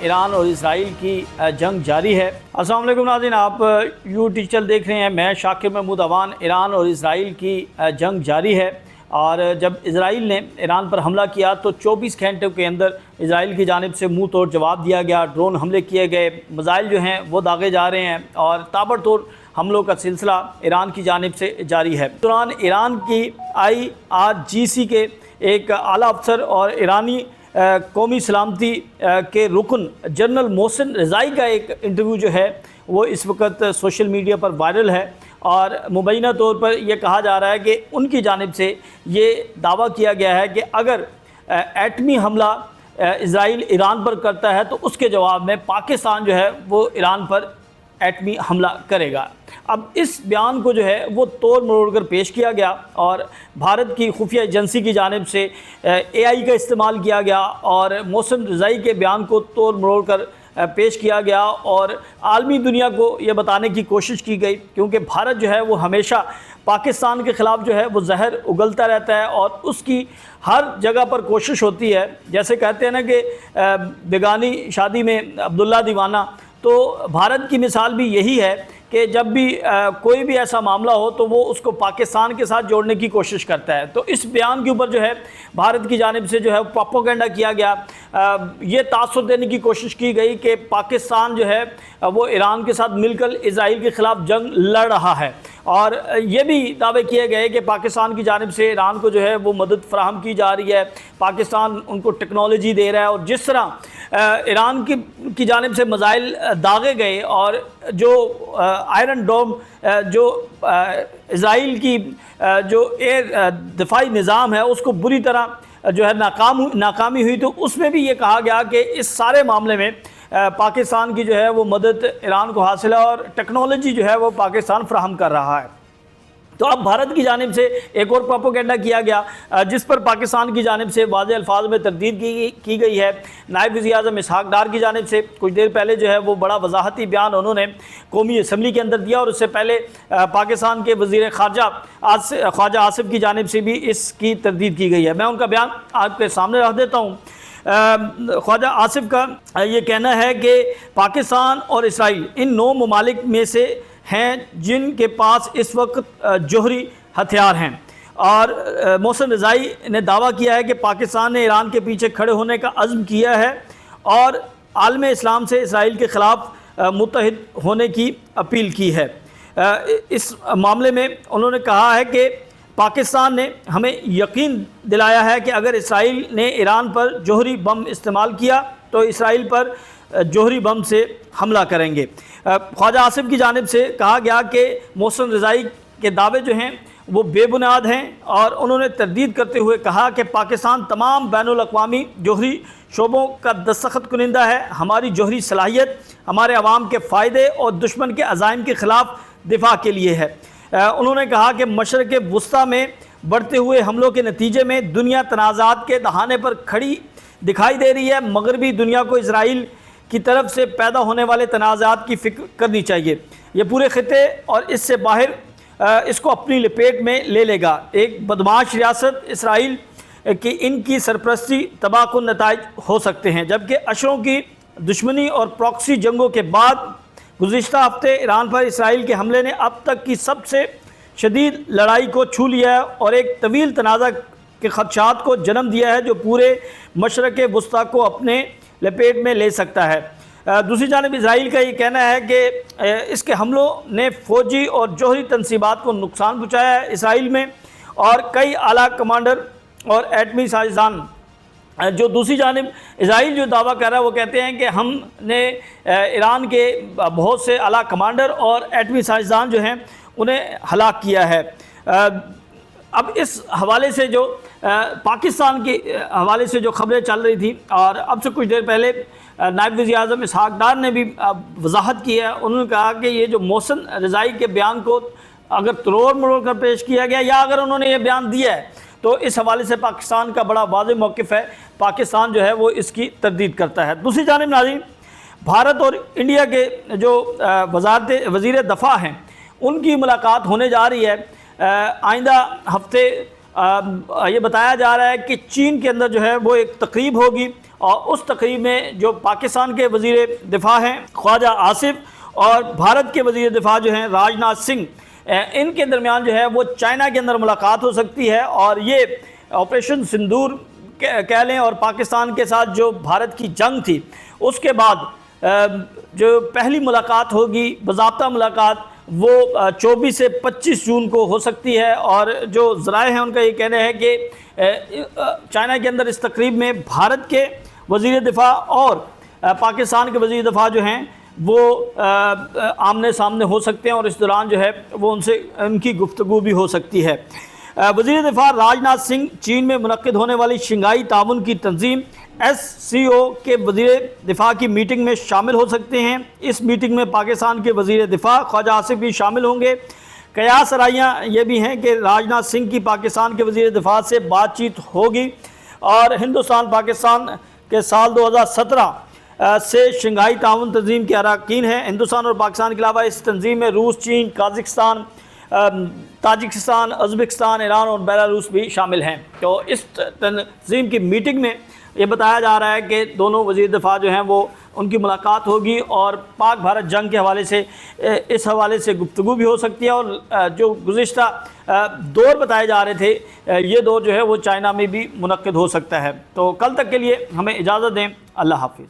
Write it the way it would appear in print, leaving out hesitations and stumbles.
ایران اور اسرائیل کی جنگ جاری ہے۔ السلام علیکم ناظرین، آپ یو ٹیچر دیکھ رہے ہیں، میں شاکر محمود اوان۔ ایران اور اسرائیل کی جنگ جاری ہے، اور جب اسرائیل نے ایران پر حملہ کیا تو 24 گھنٹوں کے اندر اسرائیل کی جانب سے منہ توڑ جواب دیا گیا، ڈرون حملے کیے گئے، میزائل جو ہیں وہ داغے جا رہے ہیں، اور تابڑتوڑ حملوں کا سلسلہ ایران کی جانب سے جاری ہے۔ دوران ایران کی IRGC کے ایک اعلیٰ افسر اور ایرانی قومی سلامتی کے رکن جنرل محسن رضائی کا ایک انٹرویو جو ہے وہ اس وقت سوشل میڈیا پر وائرل ہے، اور مبینہ طور پر یہ کہا جا رہا ہے کہ ان کی جانب سے یہ دعویٰ کیا گیا ہے کہ اگر ایٹمی حملہ اسرائیل ایران پر کرتا ہے تو اس کے جواب میں پاکستان جو ہے وہ ایران پر ایٹمی حملہ کرے گا۔ اب اس بیان کو جو ہے وہ توڑ مروڑ کر پیش کیا گیا، اور بھارت کی خفیہ ایجنسی کی جانب سے AI کا استعمال کیا گیا، اور محسن رضائی کے بیان کو توڑ مروڑ کر پیش کیا گیا، اور عالمی دنیا کو یہ بتانے کی کوشش کی گئی، کیونکہ بھارت جو ہے وہ ہمیشہ پاکستان کے خلاف جو ہے وہ زہر اگلتا رہتا ہے، اور اس کی ہر جگہ پر کوشش ہوتی ہے، جیسے کہتے ہیں نا کہ بیگانی شادی میں عبداللہ دیوانہ، تو بھارت کی مثال بھی یہی ہے کہ جب بھی کوئی بھی ایسا معاملہ ہو تو وہ اس کو پاکستان کے ساتھ جوڑنے کی کوشش کرتا ہے۔ تو اس بیان کے اوپر جو ہے بھارت کی جانب سے جو ہے پروپیگنڈا کیا گیا، یہ تاثر دینے کی کوشش کی گئی کہ پاکستان جو ہے وہ ایران کے ساتھ مل کر اسرائیل کے خلاف جنگ لڑ رہا ہے، اور یہ بھی دعوے کیے گئے کہ پاکستان کی جانب سے ایران کو جو ہے وہ مدد فراہم کی جا رہی ہے، پاکستان ان کو ٹیکنالوجی دے رہا ہے، اور جس طرح ایران کی جانب سے میزائل داغے گئے، اور جو آئرن ڈوم جو اسرائیل کی جو ایئر دفاعی نظام ہے اس کو بری طرح جو ہے ناکامی ہوئی، تو اس میں بھی یہ کہا گیا کہ اس سارے معاملے میں پاکستان کی جو ہے وہ مدد ایران کو حاصل ہے، اور ٹیکنالوجی جو ہے وہ پاکستان فراہم کر رہا ہے۔ تو اب بھارت کی جانب سے ایک اور پروپیگنڈا کیا گیا، جس پر پاکستان کی جانب سے واضح الفاظ میں تردید کی گئی ہے۔ نائب وزیر اعظم اسحاق ڈار کی جانب سے کچھ دیر پہلے جو ہے وہ بڑا وضاحتی بیان انہوں نے قومی اسمبلی کے اندر دیا، اور اس سے پہلے پاکستان کے وزیر خواجہ آصف کی جانب سے بھی اس کی تردید کی گئی ہے۔ میں ان کا بیان آپ کے سامنے رکھ دیتا ہوں۔ خواجہ آصف کا یہ کہنا ہے کہ پاکستان اور اسرائیل ان 9 ممالک میں سے ہیں جن کے پاس اس وقت جوہری ہتھیار ہیں، اور محسن رضائی نے دعویٰ کیا ہے کہ پاکستان نے ایران کے پیچھے کھڑے ہونے کا عزم کیا ہے، اور عالم اسلام سے اسرائیل کے خلاف متحد ہونے کی اپیل کی ہے۔ اس معاملے میں انہوں نے کہا ہے کہ پاکستان نے ہمیں یقین دلایا ہے کہ اگر اسرائیل نے ایران پر جوہری بم استعمال کیا تو اسرائیل پر جوہری بم سے حملہ کریں گے۔ خواجہ آصف کی جانب سے کہا گیا کہ محسن رضائی کے دعوے جو ہیں وہ بے بنیاد ہیں، اور انہوں نے تردید کرتے ہوئے کہا کہ پاکستان تمام بین الاقوامی جوہری شعبوں کا دستخط کنندہ ہے۔ ہماری جوہری صلاحیت ہمارے عوام کے فائدے اور دشمن کے عزائم کے خلاف دفاع کے لیے ہے۔ انہوں نے کہا کہ مشرق وسطیٰ میں بڑھتے ہوئے حملوں کے نتیجے میں دنیا تنازعات کے دہانے پر کھڑی دکھائی دے رہی ہے۔ مغربی دنیا کو اسرائیل کی طرف سے پیدا ہونے والے تنازعات کی فکر کرنی چاہیے۔ یہ پورے خطے اور اس سے باہر اس کو اپنی لپیٹ میں لے لے گا۔ ایک بدمعاش ریاست اسرائیل کی ان کی سرپرستی تباہ کن نتائج ہو سکتے ہیں، جبکہ اشروں کی دشمنی اور پراکسی جنگوں کے بعد گزشتہ ہفتے ایران پر اسرائیل کے حملے نے اب تک کی سب سے شدید لڑائی کو چھو لیا ہے، اور ایک طویل تنازع کے خدشات کو جنم دیا ہے جو پورے مشرق وسطیٰ کو اپنے لپیٹ میں لے سکتا ہے۔ دوسری جانب اسرائیل کا یہ کہنا ہے کہ اس کے حملوں نے فوجی اور جوہری تنصیبات کو نقصان پہنچایا ہے۔ اسرائیل میں اور کئی اعلیٰ کمانڈر اور ایٹمی سائنسدان جو دوسری جانب اسرائیل جو دعویٰ کر رہا ہے وہ کہتے ہیں کہ ہم نے ایران کے بہت سے اعلیٰ کمانڈر اور ایٹمی سائنسدان جو ہیں انہیں ہلاک کیا ہے۔ اب اس حوالے سے جو پاکستان کے حوالے سے جو خبریں چل رہی تھیں، اور اب سے کچھ دیر پہلے نائب وزیر اعظم اسحاق ڈار نے بھی وضاحت کی ہے۔ انہوں نے کہا کہ یہ جو محسن رضائی کے بیان کو اگر تروڑ مروڑ کر پیش کیا گیا، یا اگر انہوں نے یہ بیان دیا ہے، تو اس حوالے سے پاکستان کا بڑا واضح موقف ہے۔ پاکستان جو ہے وہ اس کی تردید کرتا ہے۔ دوسری جانب ناظرین، بھارت اور انڈیا کے جو وزیر دفاع ہیں ان کی ملاقات ہونے جا رہی ہے آئندہ ہفتے۔ یہ بتایا جا رہا ہے کہ چین کے اندر جو ہے وہ ایک تقریب ہوگی، اور اس تقریب میں جو پاکستان کے وزیر دفاع ہیں خواجہ آصف اور بھارت کے وزیر دفاع جو ہیں راجناتھ سنگھ، ان کے درمیان جو ہے وہ چائنا کے اندر ملاقات ہو سکتی ہے، اور یہ آپریشن سندور کہہ لیں اور پاکستان کے ساتھ جو بھارت کی جنگ تھی اس کے بعد جو پہلی ملاقات ہوگی باضابطہ ملاقات وہ 24 سے 25 جون کو ہو سکتی ہے۔ اور جو ذرائع ہیں ان کا یہ کہنا ہے کہ چائنا کے اندر اس تقریب میں بھارت کے وزیر دفاع اور پاکستان کے وزیر دفاع جو ہیں وہ آمنے سامنے ہو سکتے ہیں، اور اس دوران جو ہے وہ ان کی گفتگو بھی ہو سکتی ہے۔ وزیر دفاع راجناتھ سنگھ چین میں منعقد ہونے والی شنگھائی تعاون کی تنظیم SCO کے وزیر دفاع کی میٹنگ میں شامل ہو سکتے ہیں۔ اس میٹنگ میں پاکستان کے وزیر دفاع خواجہ آصف بھی شامل ہوں گے۔ قیاس رائیاں یہ بھی ہیں کہ راجناتھ سنگھ کی پاکستان کے وزیر دفاع سے بات چیت ہوگی، اور ہندوستان پاکستان کے سال 2017 سے شنگھائی تعاون تنظیم کے اراکین ہیں۔ ہندوستان اور پاکستان کے علاوہ اس تنظیم میں روس، چین، قازقستان، تاجکستان، ازبکستان، ایران اور بیلاروس بھی شامل ہیں۔ تو اس تنظیم کی میٹنگ میں یہ بتایا جا رہا ہے کہ دونوں وزیر دفاع جو ہیں وہ ان کی ملاقات ہوگی، اور پاک بھارت جنگ کے حوالے سے اس حوالے سے گفتگو بھی ہو سکتی ہے۔ اور جو گزشتہ دور بتائے جا رہے تھے یہ دور جو ہے وہ چائنا میں بھی منعقد ہو سکتا ہے۔ تو کل تک کے لیے ہمیں اجازت دیں، اللہ حافظ۔